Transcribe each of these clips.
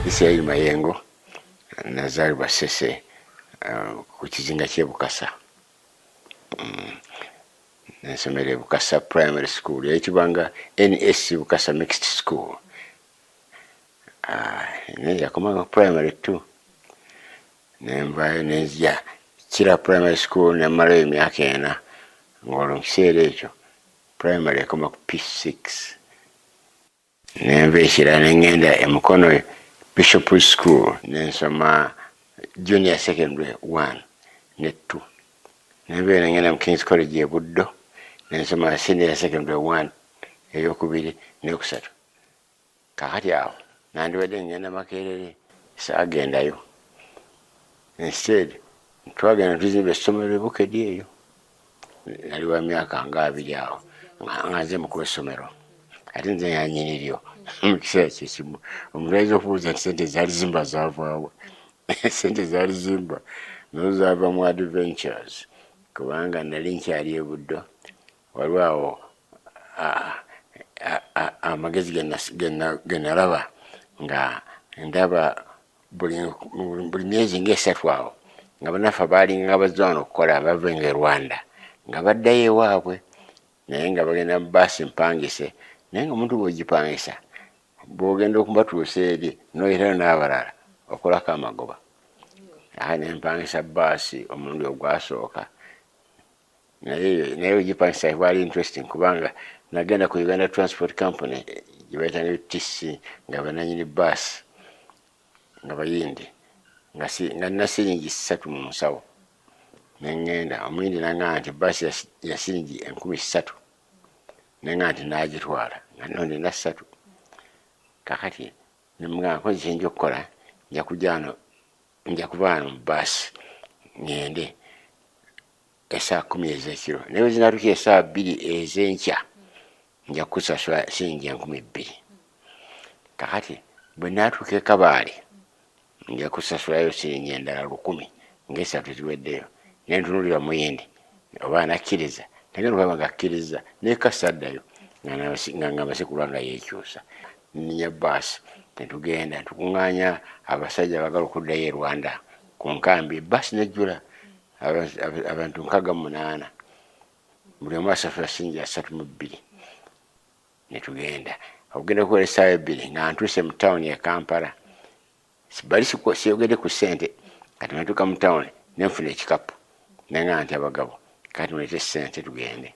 Israel Mayengo nazaalibwa Ssese ku kizinga ky'e Bukasa. Nsomera e Bukasa Primary School eyitibwanga NSC Bukasa Mixed School. Yakomanga primary 2 nenvayo nenzija Kira Primary School nemalayo emyaka 4 ng'olwo mu kiseera ekyo primary ekoma ku P6 nenva ekira nengenda e Mukono Bishop School nensoma junior secondary 1 ne 2 nenva nengenda mu King's College e Buddo nensoma senior secondary 1 eyokubiri neyokusatu. Kakati awo nandiwadde ngenda Makerere saagendayo. Instead twagenda tuzimba essomero e Bukedde eyo. Nali wa myaka nga 2 awo nga nze mukulu w'essomero ate nze yanyiniryo mu kiseera kyekimu omuntu ayinza okubuuza nti sente zaali zimba zaavaawo. Sente zaali zimba nazo zaava mu Adventures kubanga nali nkyali e Buddo. Waliwo awo amagezi ge nalaba nga ndaba buli myezi ng'esatu awo nga bannaffe baalinga nga bazze wano okukola bavenga e Rwanda nga baddayo ewaabwe naye nga bagenda mu baasi mpangise naye nga omuntu bw'ogipangisa bw'ogenda okubatuusa eri n'oyitayo n'abalala okolako amagoba. Nempangisa baasi omulundi ogwasooka naye ogipangisa bwali interesting kubanga nagenda ku Uganda Transport Company gye bayitanga UTC nga bananyini baasi nga bayindi nga nina siringi 3 mu nsawo nengenda omuyindi nangamba nti baasi ya siringi 3,000 nengamba nti naagitwala nga nno ndina 3. Kakati nemugamba nkozi kyenja okukola nja kuva wano mu baasi ngende essaawa 10 ez'ekiro naye bwe zinatuuka essaawa 2 ez'enkya nja kusasula siringi 2,000. Kakati bwe naatuuka e Kabaale nja kusasulayo siringi endala 1,000 ng'esatu ziweddeyo. Nentunulira muyindi oba anakkiriza nagenda okwaba ngakkiriza nekasaddayo nga ngamba sikulwanga yeekyusa. Nninya baasi netugenda tukuŋŋaanya abasajja abagala okuddayo e Rwanda ku nkambi. Baasi nejjula abantu 68 buli omu asasula siringi 32 netugenda okugenda okukola essaawa 2 nga ntuuse mu tawuni ya Kampala. Bali siyogedde ku ssente kati natuuka mu tawuni nenfuna ekikapu nengamba nti abagabo kati mulete ssente tugende.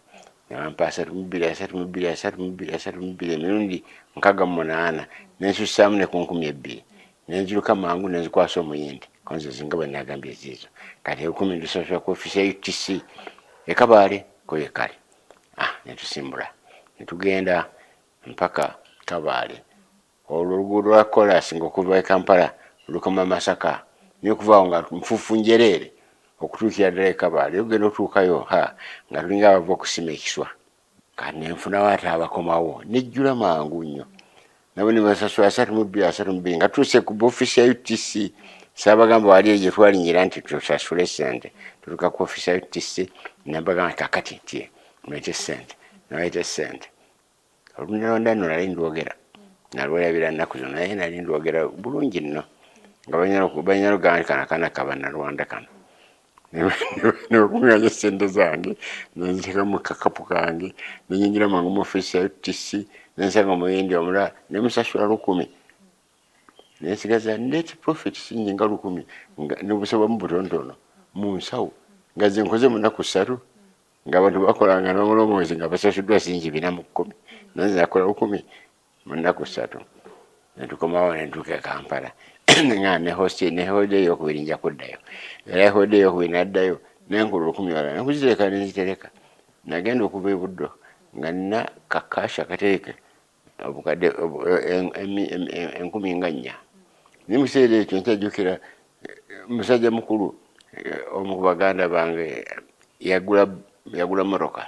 Nebampa 32 emirundi 68 nensussaamu ne ku 2,000 nenziruka mangu nenzikwasa omuyindi konze zinga bwe nagambye eziizo. Kati 10,000 ndisasula ku ofisi ya UTC e Kabaale koyekale. Netusimbula netugenda mpaka Kabaale. Olwo oluguudo lwa kolasi ng'okuva e Kampala lukoma Masaka n'okuvaawo nga nfuufu njereere okutuukira ddala e Kabaale. Ogenda otuukayo nga tulinga abava okusima ekiswa. Kati nenfunawo ate abakomawo nejjula mangu nnyo nabo ne basasula 32 nga tuuse ku ofisi ya UTC. Saabagamba wali egye twalinnyira nti tusasule ssente. Tutuuka ku ofisi ya UTC nabagamba kakati nti mulete ssente nabaleta ssente. Olunalonda nno nali ndwogera nalwerabira nnaku zino naye nali ndwogera bulungi nno nga balina lugamba nti kana Kabannalwanda kano. Nebakuŋŋaanya ssente zange nenziteeka mu kakapu kange nenyingira mangu mu ofisi ya UTC nensanga omuyindi omulala nemusasula 10,000 nensigaza net profit siringi nga 10,000 nebusobamu butonotono mu nsawo nga ze nkoze mu nnaku 3 ng'abantu bakolanga n'omwezi nga basasuddwa siringi 410 nanze nakola 10,000 mu nnaku 3. Netukomawo nentuuka e Kampala nengamba ne holiday eyokubiri nja kuddayo. Era holiday eyokubiri naddayo nenkula 10,000 wala nekuzitereka nenzitereka. Nagenda okuva e Buddo nga nina kakasha katereke obukadde 10,000 ne museera ekyo nkyajjukira musajja mukulu omu ku baganda bange yagula motoka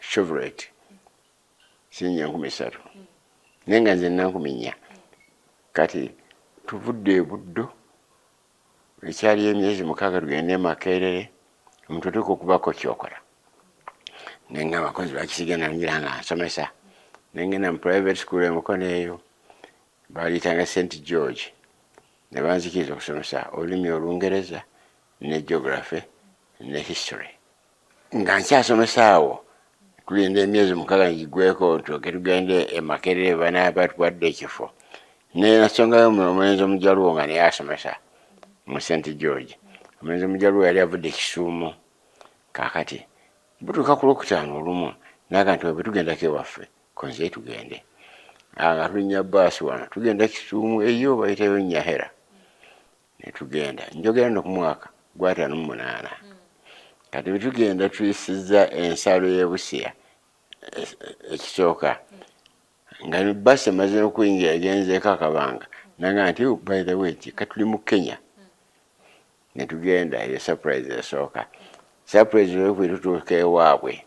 Chevrolet siringi 3,000 naye nga nze nina 4,000. Kati tuvudde e Buddo ekyali emyezi 6 tugende e Makerere omuntu otuuka okubaako kyokola. Nenga abakozi bakisigenda ngira nga nsomesa nengenda mu private school e Mukono eyo baaliyitanga St George ne banzikiriza okusomesa olulimi Olungereza ne geography ne history nga nkyasomesa awo tulinda emyezi 6 gigweko tuke tugende e Makerere bana batwadde ekifo ne nasongayo omulenzi omujaluwo nga naye asomesa mu St George. Omulenzi omujaluwo yali avudde Kisuumu. Kaakati butuuka ku Lwokutaano olumu naga nti bwe tugendako ewaffe konze tugende nga tulinnya bbaasi wano tugenda Kisuumu eyo bayitayo Nyahera ne tugenda njogera no ku mwaka gwa 58. Kati bwe tugenda tuyisizza ensalo y'e Busia ekisooka nga bbaasi emaze okuyingira egenzeeko akabanga naga nti by the way katuli mu Kenya ne tugenda eyo surprise esooka. Surprise we tutuuka ewaabwe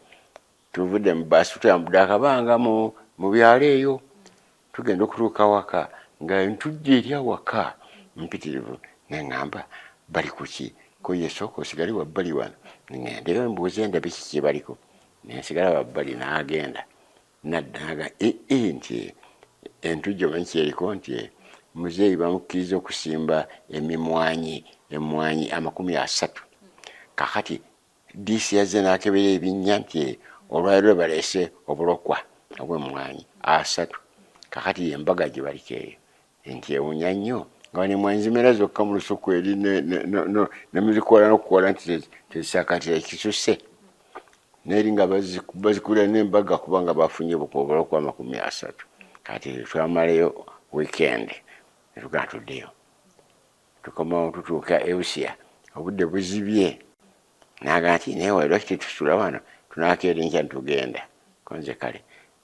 tuvudde mu bbaasi tutambudde akabanga mu byalo eyo tugenda okutuuka waka nga ntujja eri awaka mpitirivu neŋŋamba bali kuki ko yesooka osigale wabbali wano ŋŋendeyo mbuuze ndabe kiki baliko nensigala wabbali n'agenda naddaga nti entujja omanyi kyeriko nti muzeeyi bamukkiriza okusimba emimwanyi 30. Kakati DC yazze n'akebera ebinnya nti olwaliro baleese obulokwa obw'emmwanyi 3. Kakati embaga gye baliko eyo nti ewunya nnyo nga n'emmwanyi zimera zokka mu lusuku eri ne muzikola n'okukola nti tezisakatira ekisuse n'eri nga bazikulira n'embaga kubanga bafunye obulokwa 30. Kati twamalayo weekend ne tugenda tuddeyo tukomawo tutuuka e Busia obudde buzibye naga nti naye waliro tusula wano tunakeera enkya ntugenda konze kale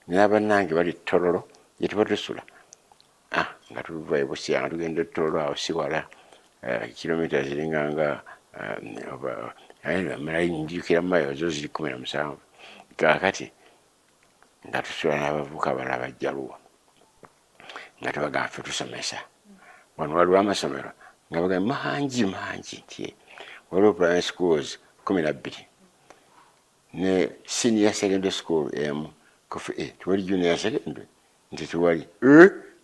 n'abannange bali Tororo gye tuba tusula nga tuva e Busia nga tugenda Tororo awo si wala kilomita ziringanga njukira mayo zo ziri 17. Kakati nga tusula n'abavubuka bano abajjaluwo nga tubagamba ffe tusomesa wano waliwo amasomero nga bagamba mangi nti waliwo primary schools 12 ne senior secondary school tewali junior secondary nti tewali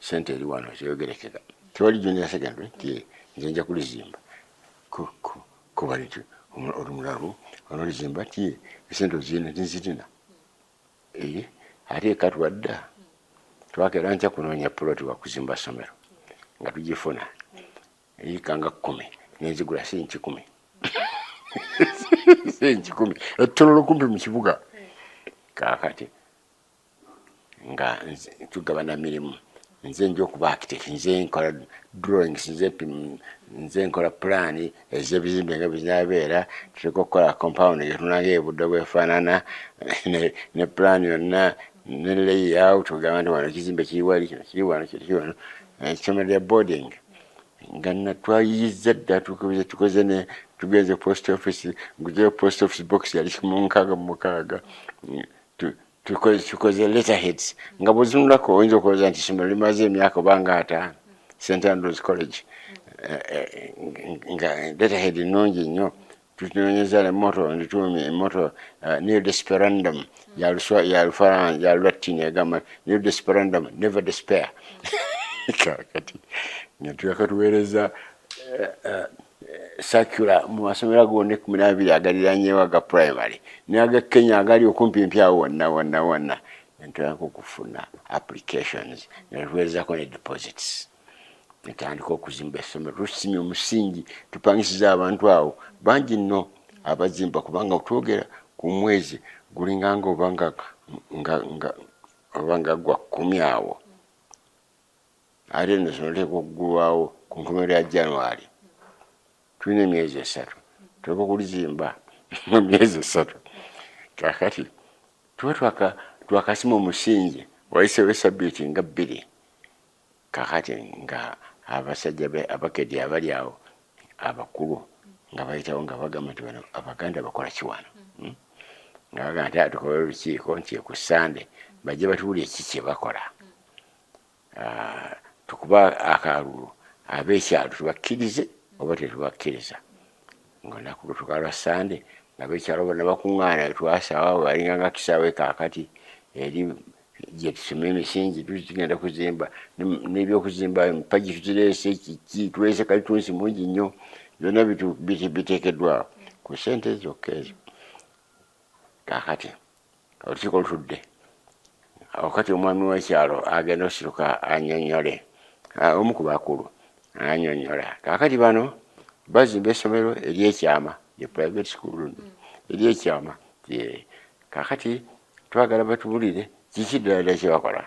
sente eri wano zeyogerekeka tewali junior secondary nti nze nja kulizimba kuba nti olumulalu olizimba ti esente ozirina tinzitina ate katwadda twakera nkya kunoonya puloti wakuzimba somero nga tugifuna eyikanga 10 nenzigula senti 10 senti 10 etololo kumpi mu kibuga. Kaakati nga tugabana mirimu nze nja okuba architect nze nkola drawings nze nkola plan ez'ebizimbe nga bizinabeera tuleka okukola compound getunanga ebudde bwefaanana ne plan yonna ne layout tugamba nti wano ekizimbe kiri wali kino kiri wano ekisomero lya boarding nga twayizza dda tukoze ne tugenze post office nguzeyo post office box yali 16 tukoze letterheads nga bw'ozinulako oyinza okuloza nti essomero limaze emyaka obanga 5 St Andrews College nga letterhead nnungi nnyo tunoonyeza ne moto neo desperandum ya Latin egamba neo desperandum never despair. Kakati nga tuweereza circular mu masomero gonna 12 agaliranyewo aga primary naga Kenya agali okumpimpi awo wonna ntandika okufuna applications netuweerezako ne deposits netandika okuzimba essomero tusimye omusingi tupangisiza abantu awo bangi nno abazimba kubanga otwogera ku mwezi gulinganga obanga gwa 10 awo ate n'essomero teeka okuggulwawo ku nkomerero ya January. Tulina emyezi 3 tuleka okulizimba mu myezi 3. Kakati tuba twakasima omusingi wayiseewo esabbiiti nga 2. Kakati nga abasajja abakedi abali awo abakulu nga bayitawo nga bagamba nti bano Abaganda bakola kiwano nga bagamba nti tukola olukiiko nti ku Sande bajje batuwulire ki kye bakola tukuba akalulu ab'ekyalo tubakkirize oba tetubakkiriza ng'olunaku lutuuka lwa Sande nga ab'ekyalo bonna bakuŋŋaana twasaawa balinganga kisaawe kaakati eri gye tusoma emisingi tugenda kuzimba n'ebyokuzimba empagi tuzireese kiki tuleese kalitunsi mungi nnyo byonna biteekeddwawo ku ssente zokka ezo. Kaakati olukiiko olutudde wakati omwami w'ekyalo agenda osituka annyonnyole omu ku bakulu annyonnyola. Kaakati bano bazimba essomero ery'ekyama ye private school ery'ekyama. Kaakati twagala batubulire kiki ddala kyebakola.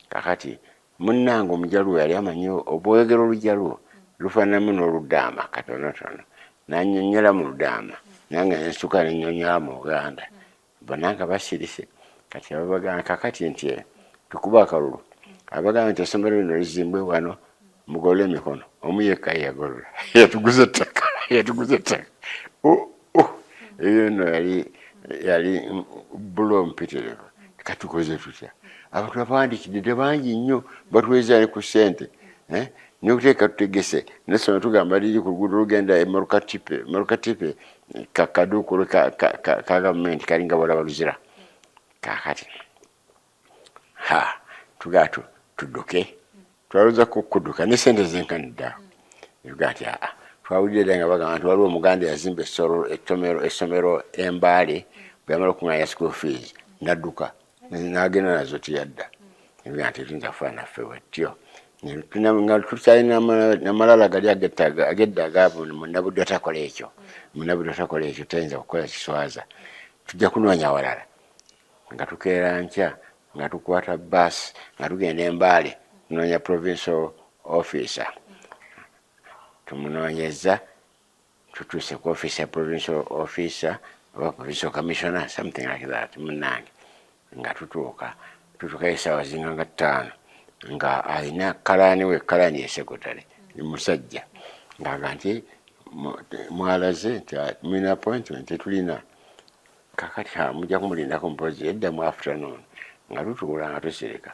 Kaakati munnange omujaluwo yali amanyi obwogero olujaluwo lufaananamu n'oludaama katonotono n'annyonnyola mu ludaama nange nsituka nennyonnyola mu Luganda bananga basirise. Kati ababagamba kaakati nti tukuba akalulu abagamba nti essomero lino lizimbwe wano mugole emikono omu yekka yagolola yatuguza ettaka eyo nno yali bulo mpitirivu. Katukoze tutya abantu abawandiikidde tebangi nnyo batuweeza ku ssente n'okuteeka tutegese n'essomero tugamba liri ku luguudo lugenda e Marukatipe kaduukulu ka gavumenti kalinga balaba luzira. Kaakati tugatu tudduke twaloza kukudduka ne ssente zenkanidda tugaa nti twawulidde nga bagamba nti waliwo omuganda yazimba essomero Embaale bwe yamala okuŋŋaanya school fees nadduka n'agenda nazo tiyadda ebigaa nti tuyinza kufaana naffe bwettyo nga tukyalina namalala gali agedda agaavu munabudde atakola ekyo tayinza kukola kiswaza tujja kunoonya walala nga tukeera nkya nga tukwata bus nga tugenda Embaale tunoonya provincial officer tumunoonyeza tutuuse ku office ya provincial officer oba provincial commissioner something like that munnange nga tutuuka essaawa zinga nga 5 nga alina kalaani we kalaani ye secretary ni musajja ng'aga nti mwalaze nti mulina appointment tetulina. Kaakati mujja kumulindako mpozi edda mu afternoon nga tutuula nga tusirika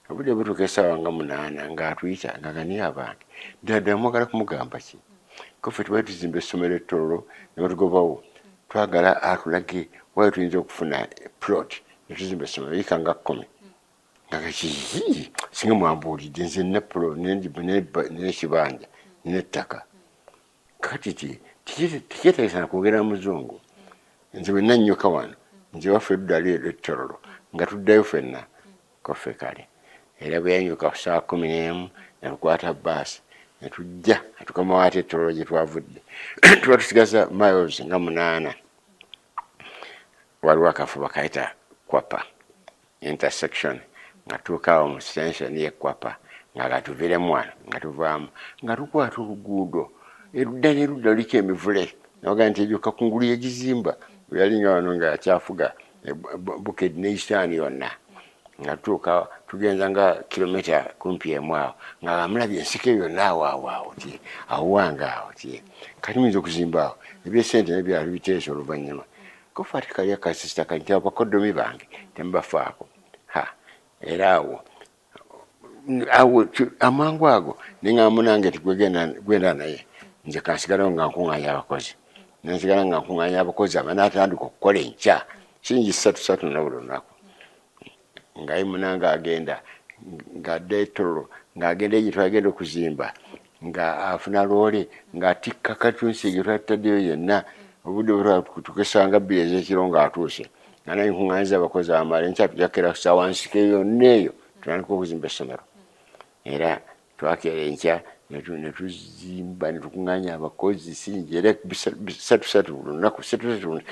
obudde butuuka essaawa nga 8 ng'atuyita ng'aganiyo abange ddala mwagala kumugamba ki ko ffe tubali tuzimba essomero ettololo ne batugobawo twagala atulage wali tuyinza okufuna plot ne tuzimba essomero yika nga 10 ng'akakii singa mwambuulidde nze n'ekibanja n'ettaka kati tikyetegesana kwogera muzungu nze bwe nannyuka wano nze waffe eddali ettololo nga tuddayo ffenna koffe kale era bwe yanyuka ku ssaawa 11 ne tukwata bbaasi ne tujja tukomawo ate ettololo gye twavudde tuba tusigaza miles nga 8 waliwo akafuba kayita Kwapa intersection nga tuukaawo mu extension y'Ekwapa nga gatuviremu wano nga tuvaamu nga tukwata oluguudo erudda n'erudda luliko emivule nabaga nti egyo kakungulu yegizimba yalinga wano nga akyafuga Buked ne Eastern yonna nga tutuuka tugenza nga kilomita kumpi emu awo nga amulabye ensiko yonna awo ti awuwanga awo ti kati muyinza okuzimba awo ebyesente nebyalo biteesa oluvannyuma kofa ate kali akasisita kanti abakoddomi bange temubafaako era awo amangu ago neŋŋamba nange tigwegenda naye nze kansigalawo nga nkuŋŋaanya abakozi nensigala nga nkuŋŋaanya abakozi abanaatandika okukola enkya siringi 3 na buli lunaku ngaye munange agenda ng'adda ettololo ng'agenda egye twagenda okuzimba nga afuna loole ng'atikka katunsi gye twataddeyo yenna obudde tukesanga 2 ez'ekiro ng'atuuse nga naye nkuŋŋaanyiza abakozi amala enkya tujakera kusaawa nsiko yonna eyo tutandika okuzimba essomero era twakeera enkya ne tuzimba ne tukuŋŋaanya abakozi singi era 3 buli lunaku 3 buli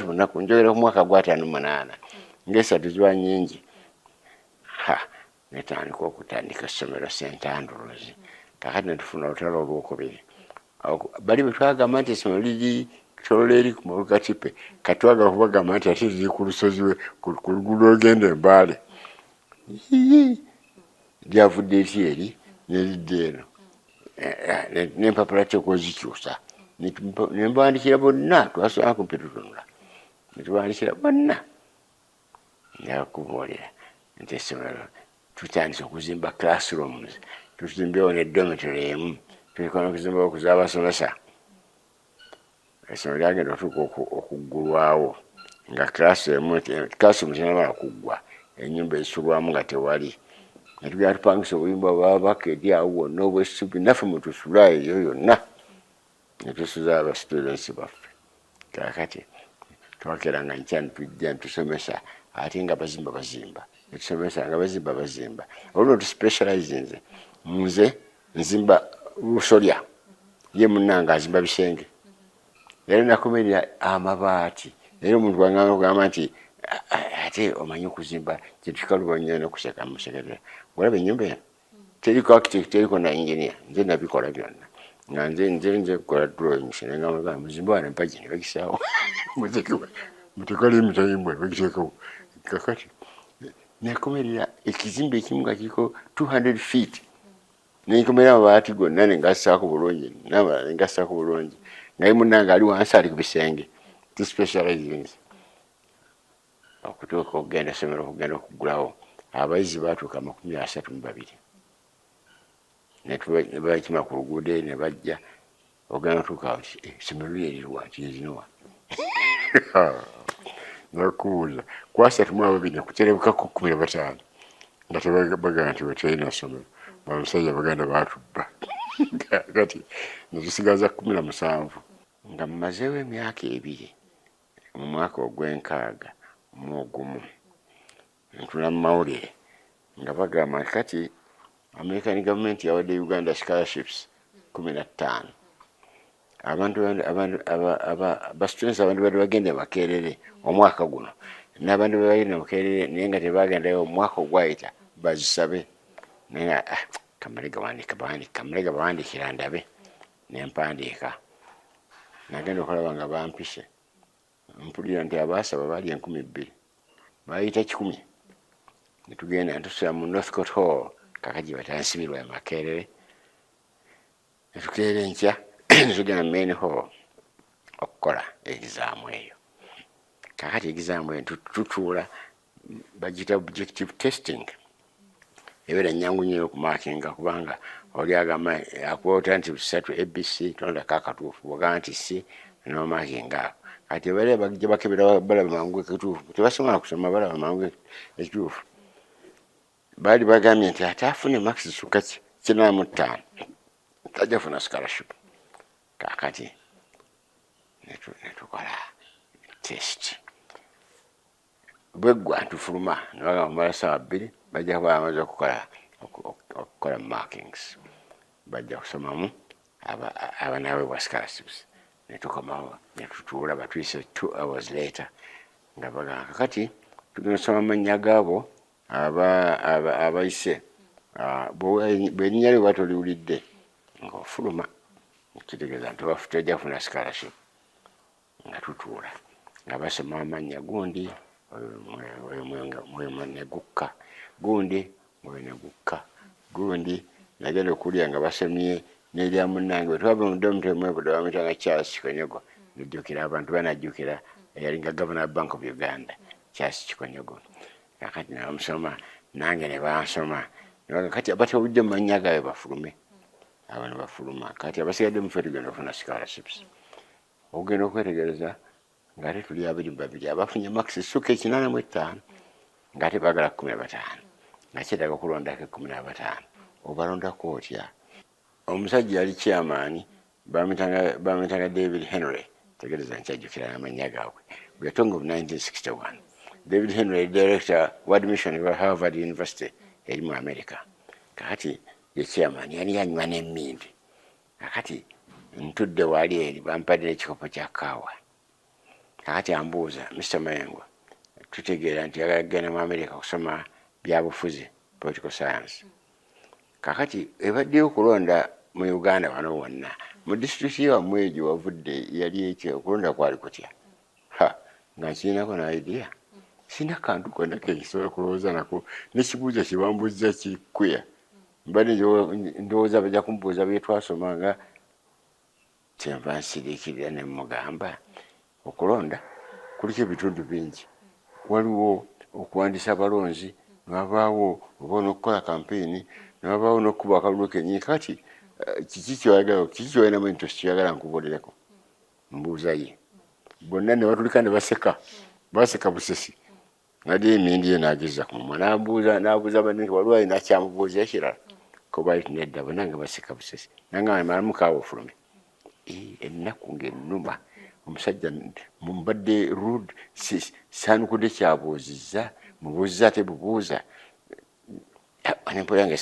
lunaku njogera ku mwaka gwa 58 ng'esatu ziba nnyingi netandika okutandika essomero St Andrews. Kakati ne tufuna olutalo olwokubiri bali bwe twagamba nti essomero liri tololo eri ku Marukatipe kati twagala kubagamba nti ate liri ku lusozi ku luguudo olugenda Embaale lyavudde eti eri neridda eno n'empapula tekozikyusa ne mbawandikira bonna twasobola kumpi tutunula ne tubandikira bonna nakubuulira nti essomero tutandise okuzimba classrooms tuzimbyewo ne dormitory emu tuliko n'okuzimbawo okuza abasomesa essomero lyagenda otuuka okuggulwawo nga classroom tenamala kuggwa ennyumba esulwamu nga tewali netugenda tupangisa obuyumba babaka eri awo wonna obwesubi naffe mwetusula eyo yonna netusuza aba students baffe kakati twakeranga nkya netujja netusomesa ate nga bazimba netusomesa nga bazimba olwo tuspecialize nze nzimba busolya ye munnanga azimba bisenge era nakomerera amabaati era omuntu wangamba kugamba nti ate omanyi okuzimba kyetukalubanya nokuseka musekerera olaba ennyumba eno teriko architect teriko na engineer nze nabikola byonna nga nze kukola drawings nengamba muzimba wana mpaji nebagisaawo mutekali emitayimbwa bagiteekawo kakati nekomerera ekizimbe ekimu nga kiriko 200 feet nenkomerera amabaati gonna nengasaako bulungi namalala nengasaako bulungi ngaye munnanga ali wansi ali ku bisenge tuspecializing okutuuka okugenda somero okugenda okugulawo abayizi baatuuka 32 nebakima ku luguudo ne bajja ogenda otuuka somero lyeriwa kizinowa nakubuuza kwasa 32 kuterebukako 15 nga tebagamba nti weterina somero bamusajja baganda batubba kati netusigaza 17 nga mmazeewo emyaka 2 mu mwaka ogw'enkaaga mugumu ntula mu mawulire nga bagamba kati American government yawadde Uganda scholarships 15 students abantu bali bagenda Makerere omwaka guno n'abantu bagenda Makerere naye nga tebagendayo omwaka ogwayita bazisabe naye kamarega bawandikira ndabe nempandiika nagenda okulaba nga bampise mpulira nti abaasaba baali 2,000 bayita 1,000 netugenda netusula mu Northcote Hall kakagi batansibirwa ya Makerere netukeera enkya netugenda main hall okukola egizaamu eyo kakati egizaamu eyo tutuula bagita objective testing ebeera nnyangu nnyo okumakinga kubanga oli agamba akwota nti 3 ABC tondako akatuufu bwogamba nti si nomakinga kati bale bagija bakebera balaba mangu ekituufu tebasobola kusoma balaba mangu ekituufu baali bagambye nti ate afune max suka 95 tajja funa scholarship kakati netukola test bweggwa ntufuluma nebagamba mumala sawa 2 bajja kuba bamaze okukola markings bajja kusomamu abanaweebwa scholarships netukomawo netutuula batuyise 2 hours later nga bagamba kakati tugenda kusoma amannya gaabo abayise bwerinnya lye bwati oliwulidde ng'ofuluma kitegeeza nti tejja kufuna scholarship nga tutuula nga basoma amannya gundi negukka gundi negukka gundi nagenda okulya nga basomye nerya munnange wetwava mudomtemwebudde bamitanga Charles Kikonyogo nejjukira abantu banajjukira eyalinga Governor Bank of Uganda Charles Kikonyogo kakati nabamusoma nange ne bansoma kati abatawulidde mu mannya gaabwe bafulume abantu bafuluma kati abasigadde mu ffe tugenda okufuna scholarships okugenda okwetegereza ng'ate tuli 22 abafunye max suka 85 ng'ate baagala 15 nga kyetaaga okulondako 15 obalondako otya omusajja yali chairman bamitanga David Henry tegereza nkyajjukira n'amannya gaabwe we are talking of 1961 David Henry director wa admission wa Harvard University eri mu America kakati ye chairman yani yanywa n'emmindi kakati ntudde wali eri bampadde ekikopo kya kaawa kakati ambuuza Mr. Mayengwa tutegeera nti yagenda mu America kusoma byabufuzi political science kakati ebaddeyo okulonda mu Uganda wano wonna mu district yammwe egyo wavudde yali ekyo okulonda kwali kutya nga nkirinako na idea sina kantu konna kenkisobola kulowooza nako nekibuuza kyebambuuza kikweya mbadde ndowooza bajja kumbuuza bye twasoma nga kyenva nsiriikirira ne mugamba okulonda kuliko ebitundu bingi waliwo okuwandiisa abalonzi newabaawo oba n'okukola kampeyini newabaawo n'okuba akalulu kenyini kati kiki kyoyagala kiki kyoyinamu interest kyoyagala nkubuulireko mbuuza ye bonna ne batulika ne baseka busesi ngadi mindi nagiza kumwa nabuza banenge walwa ina kyamubuza ekirala ko bali nedda bonanga basika busesi nanga malamuka ofulume ennaku ng'ennuma omusajja mumbadde rude sanukude kyabuuzizza mubuuziza ate bubuuza anempoyange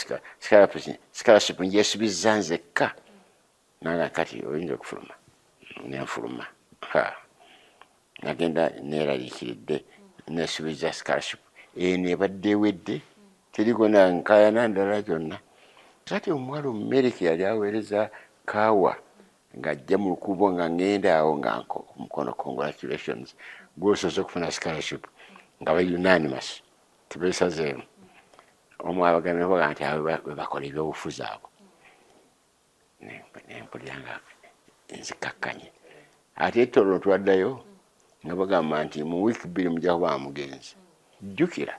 scholarship ngyesubizza nzekka nanga kati oyinza okufuluma nenfuluma nagenda neeraliikiridde nesubiza scholarship nebadde ewedde terigona nkayana ndala gyonna kati omuwala omumerika yali aweereza kaawa ng'ajja mu lukubo nga ngenda awo nga mukono congratulations gwosoose okufuna scholarship nga ba unanimous tibeesazeemu omu abagambe baga nti awo bakola ebyobufuzi abo nempulira nga nzikakkanye ate ettololo twaddayo nga bagamba nti mu wiiki 2 mujja kuba mugenzi jjukira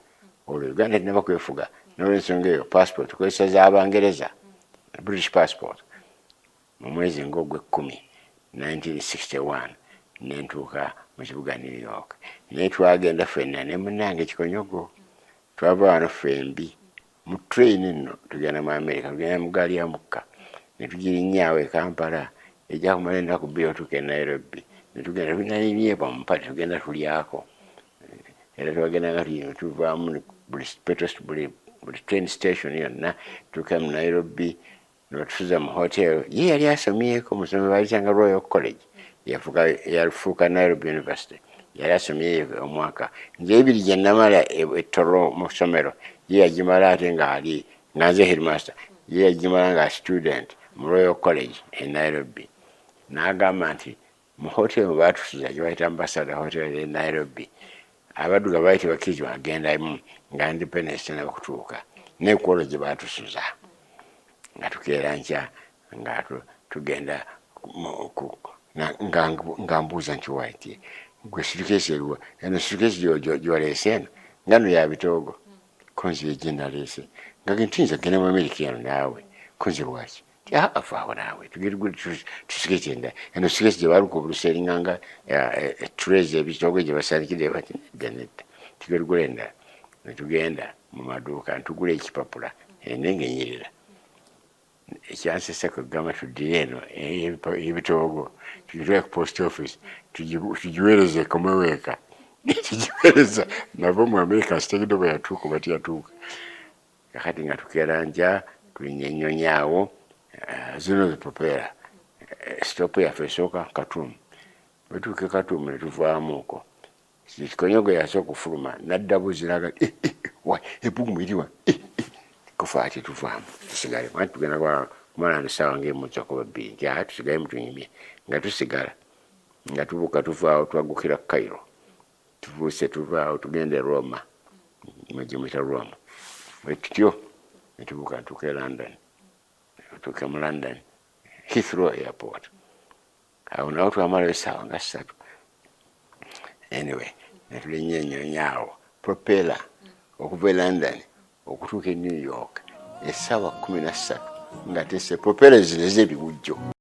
olwo Uganda tinaba kwefuga n'olwensonga eyo passport tukozesa z'Abangereza British passport mu mwezi ng'ogw'ekkumi 1961 nentuuka mu kibuga New York naye twagenda ffenna ne munnange Kikonyogo twava wano ffembi mu train nno tugenda mu America tugenda mu gaali ya mukka ne tugirinnyawo e Kampala ejja kumala ennaku 2 otuuka e Nairobi netugenda tunayinyeeba mu mpale tugenda tulyako era twagendanga tuvaamu buli train station yonna tuuka mu Nairobi nebatusuza mu hotel ye yali asomyeko musomi bayitanga Royal College yafuuka Nairobi University yali asomyeyo omwaka nze ebiri gye namala ettoro mu ssomero ye yagimala ate nga nze headmaster ye yagimala nga student mu Royal College e Nairobi n'agamba nti mu hotel mwe baatusuza gye bayita Ambassador Hotel e Nairobi abadduga bayita bakirizo agendamu nga Independence tenaba kutuuka n'ekwolo gye baatusuza nga tukeera nkya nga tugenda nga mbuuza nti waiti gwe sutukesi eriwa eno sutukesi gy'oleese eno nga no ya bitoogo konzi gye naleese nga gentuyinza genda mu Amerika eno naawe konzi lwaki afaawo naawe tugiriguli tusikesi enda eno sutukesi gye baluka obulusa eringanga eturezi ebitoogo gye basaanikidde bati nedda tugirigula endala netugenda mu maduuka ntugula ekipapula nengenyerera ekyansesa kugamba tuddire eno ebitoogo tugitwale ku post office tugiweereze ekomeweeka tugiweereza navo mu America sitegedde bwe yatuuka bati yatuuka kakati nga tukeranja tulinyonyaawo zino zipopera stop yaffe esooka Katuumu bwetuuke Katuumu ne tuvaamuuko Kikonyogo yasooka okufuluma nadda buziraga ebbugumu eriwa kufa ati tuvaamu tusigale anti tugenda kumala nesaawa ng'emuzako 2 nti tusigale mutunyumye nga tusigala nga tubuuka tuvaawo twagukira Cairo tubuuse tuvaawo tugende Roma mwegimuyita Roma bwe tutyo ne tubuuka tuuka e London tuuka mu London Heathrow Airport awo nawo twamalayo essaawa nga 3 anyway ne tulinyeenyonyaawo propeller okuva e London okutuuka e New York essaawa 13 nga tese propeller zino ez'ebiwujjo